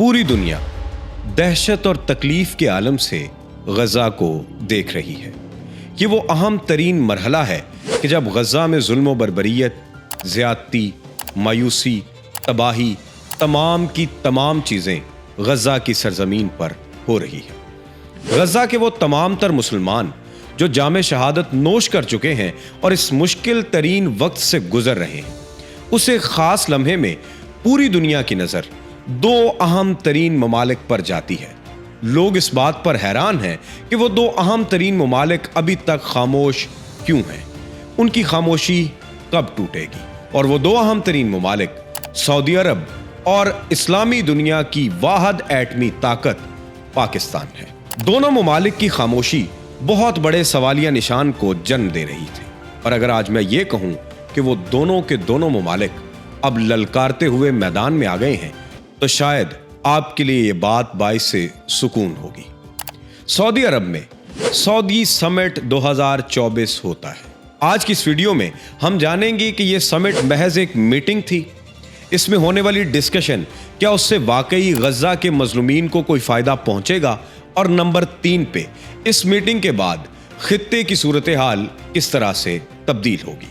पूरी दुनिया दहशत और तकलीफ के आलम से गजा को देख रही है। ये वो अहम तरीन मरहला है कि जब गजा में जुल्म व बर्बरियत, ज्यादती, मायूसी, तबाही, तमाम की तमाम चीज़ें गजा की सरजमीन पर हो रही है। गजा के वो तमाम तर मुसलमान जो जामे शहादत नोश कर चुके हैं और इस मुश्किल तरीन वक्त से गुजर रहे हैं, उस एक खास लम्हे में पूरी दुनिया की नज़र दो अहम तरीन ममालिक पर जाती है। लोग इस बात पर हैरान हैं कि वो दो अहम तरीन ममालिक अभी तक खामोश क्यों हैं, उनकी खामोशी कब टूटेगी। और वो दो अहम तरीन ममालिक सऊदी अरब और इस्लामी दुनिया की वाहिद एटमी ताकत पाकिस्तान है। दोनों ममालिक की खामोशी बहुत बड़े सवालिया निशान को जन्म दे रही थी। और अगर आज मैं ये कहूं कि वो दोनों के दोनों ममालिक अब ललकारते हुए मैदान में आ गए हैं, तो शायद आपके लिए ये बात बाइस से सुकून होगी। सऊदी अरब में सऊदी समिट 2024 होता है। आज की इस वीडियो में हम जानेंगे कि ये समिट महज एक मीटिंग थी, इसमें होने वाली डिस्कशन क्या उससे वाकई गजा के मजलूमीन को कोई फायदा पहुंचेगा, और नंबर 3 पे इस मीटिंग के बाद खित्ते की सूरत हाल किस तरह से तब्दील होगी।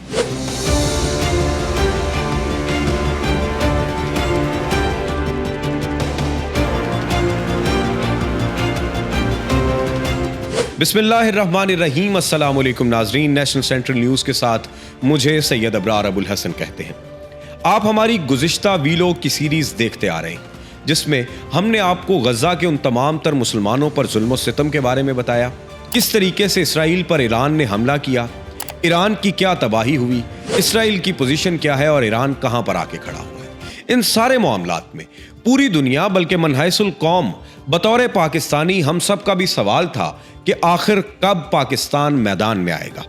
बिस्मिल्लाहिर्रहमानिर्रहीम। अस्सलाम वालेकुम नाजरीन, नेशनल सेंट्रल न्यूज़ के साथ मुझे सैयद अबरार अबुल हसन कहते हैं। आप हमारी गुज़िश्ता वीलॉग की सीरीज़ देखते आ रहे हैं, जिसमें हमने आपको गजा के उन तमाम तर मुसलमानों पर जुल्म सितम के बारे में बताया, किस तरीके से इसराइल पर ईरान ने हमला किया, ईरान की क्या तबाही हुई, इसराइल की पोजीशन क्या है और ईरान कहां पर आके खड़ा हुआ है। इन सारे मामलात में पूरी दुनिया बल्कि मनहैसुल कौम बतौर पाकिस्तानी हम सब का भी सवाल था कि आखिर कब पाकिस्तान मैदान में आएगा,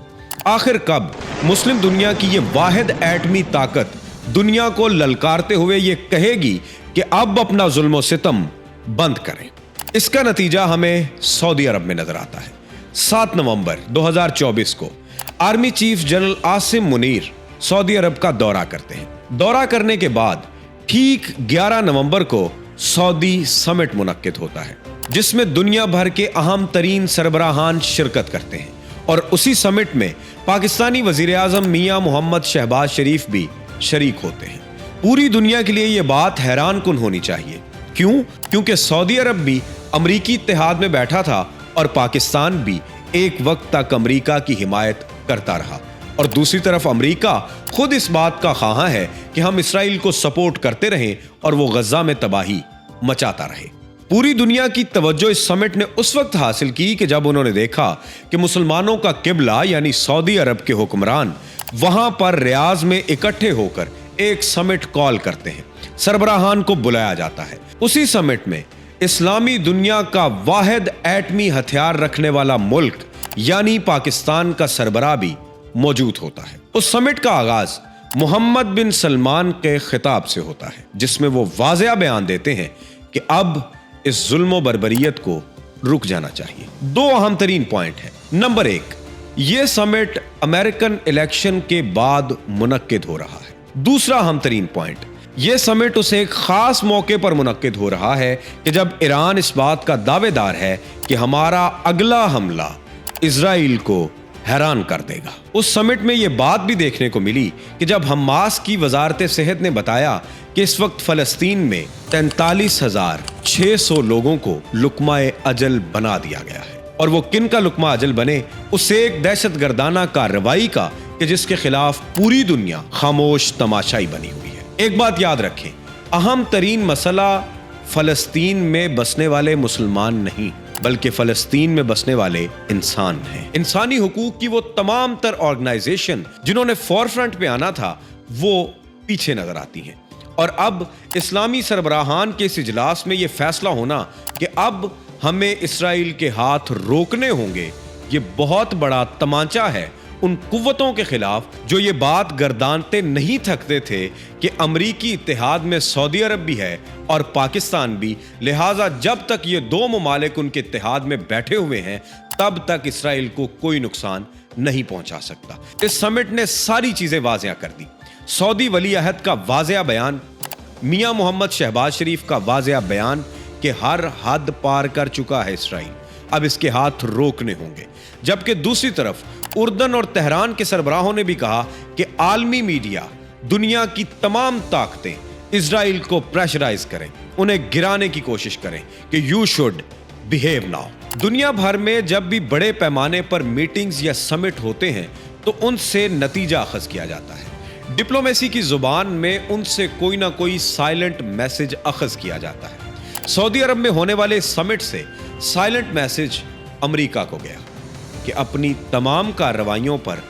आखिर कब मुस्लिम दुनिया की ये वाहिद एटमी ताकत दुनिया को ललकारते हुए ये कहेगी कि अब अपना जुल्म सितम बंद करें। इसका नतीजा हमें सऊदी अरब में नजर आता है। 7 नवंबर 2024 को army chief general Asim Munir सऊदी अरब का दौरा करते हैं। दौरा करने के बाद ठीक 11 नवंबर को सऊदी समिट मुनक्किद होता है, जिसमें दुनिया भर के अहम तरीन सरबराहान शिरकत करते हैं। और उसी समिट में पाकिस्तानी वजीर आजम मियां मोहम्मद शहबाज शरीफ भी शरीक होते हैं। पूरी दुनिया के लिए यह बात हैरान कुन होनी चाहिए। क्यों? क्योंकि सऊदी अरब भी अमरीकी इत्तेहाद में बैठा था और पाकिस्तान भी एक वक्त तक अमरीका की हिमायत करता रहा, और दूसरी तरफ अमरीका खुद इस बात का ख्वाह है कि हम इसराइल को सपोर्ट करते रहें और वो गजा में तबाही मचाता रहे। पूरी दुनिया की तवज्जो इस समिट ने उस वक्त हासिल की कि जब उन्होंने देखा कि मुसलमानों का किबला यानी सऊदी अरब के हुक्मरान वहां पर रियाज में इकट्ठे होकर एक समिट कॉल करते हैं, सरबराहान को बुलाया जाता है। उसी समिट में इस्लामी दुनिया का वाहिद एटमी हथियार रखने वाला मुल्क यानी पाकिस्तान का सरबराह भी मौजूद होता है। उस समिट का आगाज मोहम्मद बिन सलमान के खिताब से होता है, जिसमें वो वाज़ेह बयान देते हैं कि अब इस जुल्म बर्बरियत को रुक जाना चाहिए। दो अहम तरीन पॉइंट है। नंबर 1, यह समिट अमेरिकन इलेक्शन के बाद मुनक्किद हो रहा है। दूसरा अहम तरीन पॉइंट, यह समिट उसे एक खास मौके पर मुनक्किद हो रहा है कि जब ईरान इस बात का दावेदार है कि हमारा अगला हमला इजराइल को हैरान कर देगा। उस समिट में यह बात भी देखने को मिली कि जब हमास की वजारत सेहत ने बताया कि इस वक्त फलस्तीन में 43,600 लोगों को लुकमाए अजल बना दिया गया है, और वो किन का लुकमा अजल बने, उससे एक दहशत गर्दाना कार्रवाई का कि जिसके खिलाफ पूरी दुनिया खामोश तमाशाई बनी हुई है। एक बात याद रखें, अहम तरीन मसला फलस्तीन में बसने वाले मुसलमान नहीं, बल्कि फलस्तीन में बसने वाले इंसान हैं। इंसानी हुकूक की वो तमाम तर ऑर्गेनाइजेशन जिन्होंने फोरफ्रंट पे आना था, वो पीछे नजर आती हैं। और अब इस्लामी सरबराहान के इस इजलास में ये फैसला होना कि अब हमें इसराइल के हाथ रोकने होंगे, ये बहुत बड़ा तमांचा है उन कुव्वतों के खिलाफ जो ये बात गर्दानते नहीं थकते थे कि अमरीकी इत्तेहाद में सऊदी अरब भी है और पाकिस्तान भी, लिहाजा जब तक ये दो ममालिक उनके इत्तेहाद में बैठे हुए हैं तब तक इसराइल को कोई नुकसान नहीं पहुंचा सकता। इस समिट ने सारी चीजें वाज़ेह कर दी। सऊदी वली अहद का वाज़ेह बयान, मियां मोहम्मद शहबाज शरीफ का वाज़ेह बयान कि हर हद पार कर चुका है इसराइल, अब इसके हाथ रोकने होंगे। जबकि दूसरी तरफ उर्दन और तेहरान के सरबराहों ने भी कहा कि आलमी मीडिया, दुनिया की तमाम ताकतें इसराइल को प्रेशराइज करें, उन्हें गिराने की कोशिश करें कि यू शुड बिहेव नाउ। दुनिया भर में जब भी बड़े पैमाने पर मीटिंग्स या समिट होते हैं तो उनसे नतीजा अखज़ किया जाता है। डिप्लोमेसी की जुबान में उनसे कोई ना कोई साइलेंट मैसेज अखज़ किया जाता है। सऊदी अरब में होने वाले समिट से साइलेंट मैसेज अमेरिका को गया कि अपनी तमाम कार्रवाइयों पर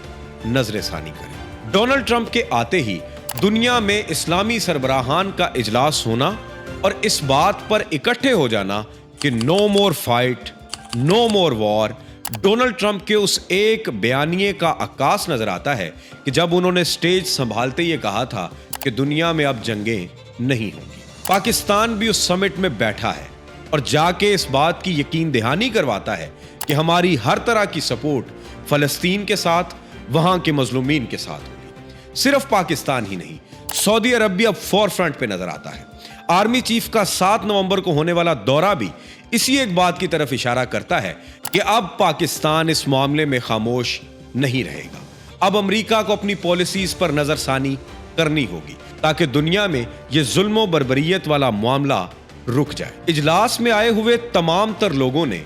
नजरसानी करें। डोनाल्ड ट्रंप के आते ही दुनिया में इस्लामी सरबराहान का इजलास होना और इस बात पर इकट्ठे हो जाना कि नो मोर फाइट, नो मोर वॉर, डोनाल्ड ट्रंप के उस एक बयानिए का अक्कास नजर आता है कि जब उन्होंने स्टेज संभालते ये कहा था कि दुनिया में अब जंगें नहीं होंगी। पाकिस्तान भी उस समिट में बैठा है और जाके इस बात की यकीन दहानी करवाता है कि हमारी हर तरह की सपोर्ट फलस्तीन के साथ, वहां के मजलूमीन के साथ होगी। सिर्फ पाकिस्तान ही नहीं, सऊदी अरब भी अब फोर फ्रंट पे नजर आता है। आर्मी चीफ का 7 नवंबर को होने वाला दौरा भी इसी एक बात की तरफ इशारा करता है कि अब पाकिस्तान इस मामले में खामोश नहीं रहेगा। अब अमेरिका को अपनी पॉलिसीज पर नजरसानी करनी होगी ताकि दुनिया में यह जुल्म बर्बरियत वाला मामला रुक जाए। इजलास में आए हुए तमाम तर लोगों ने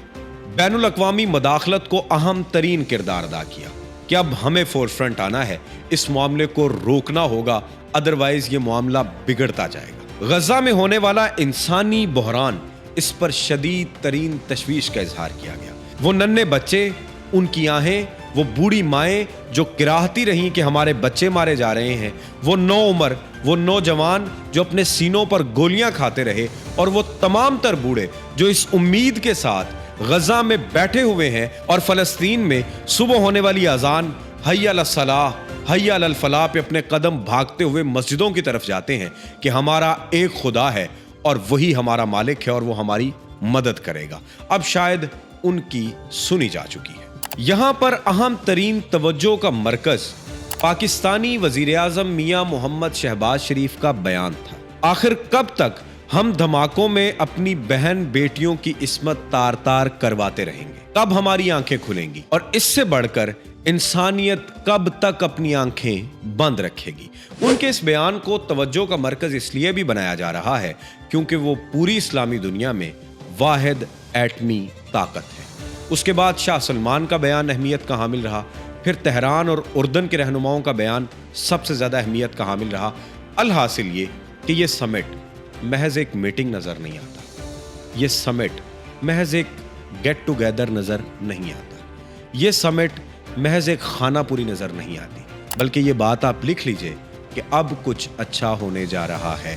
बैनुल अक़वामी मदाखलत को अहम तरीन किरदार अदा किया कि अब हमें फोर फ्रंट आना है, इस मामले को रोकना होगा, अदरवाइज ये मामला बिगड़ता जाएगा। गजा में होने वाला इंसानी बहरान, इस पर शदीद तरीन तशवीश का इजहार किया गया। वो नन्हे बच्चे, उनकी आहें, वो बूढ़ी माएँ जो किराहती रहीं कि हमारे बच्चे मारे जा रहे हैं, वो नौ उम्र, वो नौजवान जो अपने सीनों पर गोलियां खाते रहे, और वो तमाम तर बूढ़े जो इस उम्मीद के साथ गजा में बैठे हुए हैं और फलस्तीन में सुबह होने वाली अजान हय्या अलस सलाह, हय्या अलल फलाह पे अपने कदम भागते हुए मस्जिदों की तरफ जाते हैं कि हमारा एक खुदा है और वही हमारा मालिक है और वो हमारी मदद करेगा। अब शायद उनकी सुनी जा चुकी है। यहां पर अहम तरीन तवज्जो का मरकज पाकिस्तानी वजीर आजम मियां मोहम्मद शहबाज शरीफ का बयान था। आखिर कब तक हम धमाकों में अपनी बहन बेटियों की इस्मत तार तार करवाते रहेंगे? कब हमारी आंखें खुलेंगी? और इससे बढ़कर इंसानियत कब तक अपनी आंखें बंद रखेगी? उनके इस बयान को तवज्जो का मरकज इसलिए भी बनाया जा रहा है क्योंकि वो पूरी इस्लामी दुनिया में वाहिद एटमी ताकत है। उसके बाद शाह सलमान का बयान अहमियत का हामिल रहा, फिर तेहरान और उर्दन के रहनुमाओं का बयान सबसे ज़्यादा अहमियत का हामिल रहा। अलहासिल ये कि ये समिट महज एक मीटिंग नज़र नहीं आता, ये समिट महज एक गेट टुगेदर नज़र नहीं आता, ये समिट महज एक खानापुरी नज़र नहीं आती, बल्कि ये बात आप लिख लीजिए कि अब कुछ अच्छा होने जा रहा है।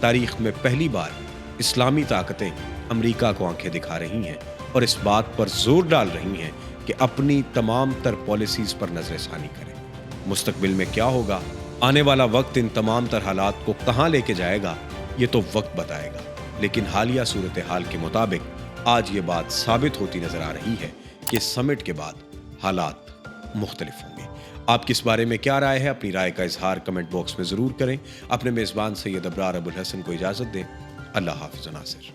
तारीख में पहली बार इस्लामी ताकतें अमेरिका को आंखें दिखा रही हैं और इस बात पर जोर डाल रही हैं कि अपनी तमाम तर पॉलिसीज पर नजरसानी करें। मुस्तकबिल में क्या होगा, आने वाला वक्त इन तमाम तर हालात को कहां लेके जाएगा, ये तो वक्त बताएगा। लेकिन हालिया सूरत हाल के मुताबिक आज ये बात साबित होती नजर आ रही है कि समिट के बाद हालात मुख्तलिफ होंगे। आपकी इस बारे में क्या राय है? अपनी राय का इजहार कमेंट बॉक्स में जरूर करें। अपने मेजबान सैयद अबरार अबुल हसन को इजाजत दें। अल्लाह हाफिज़ नासिर।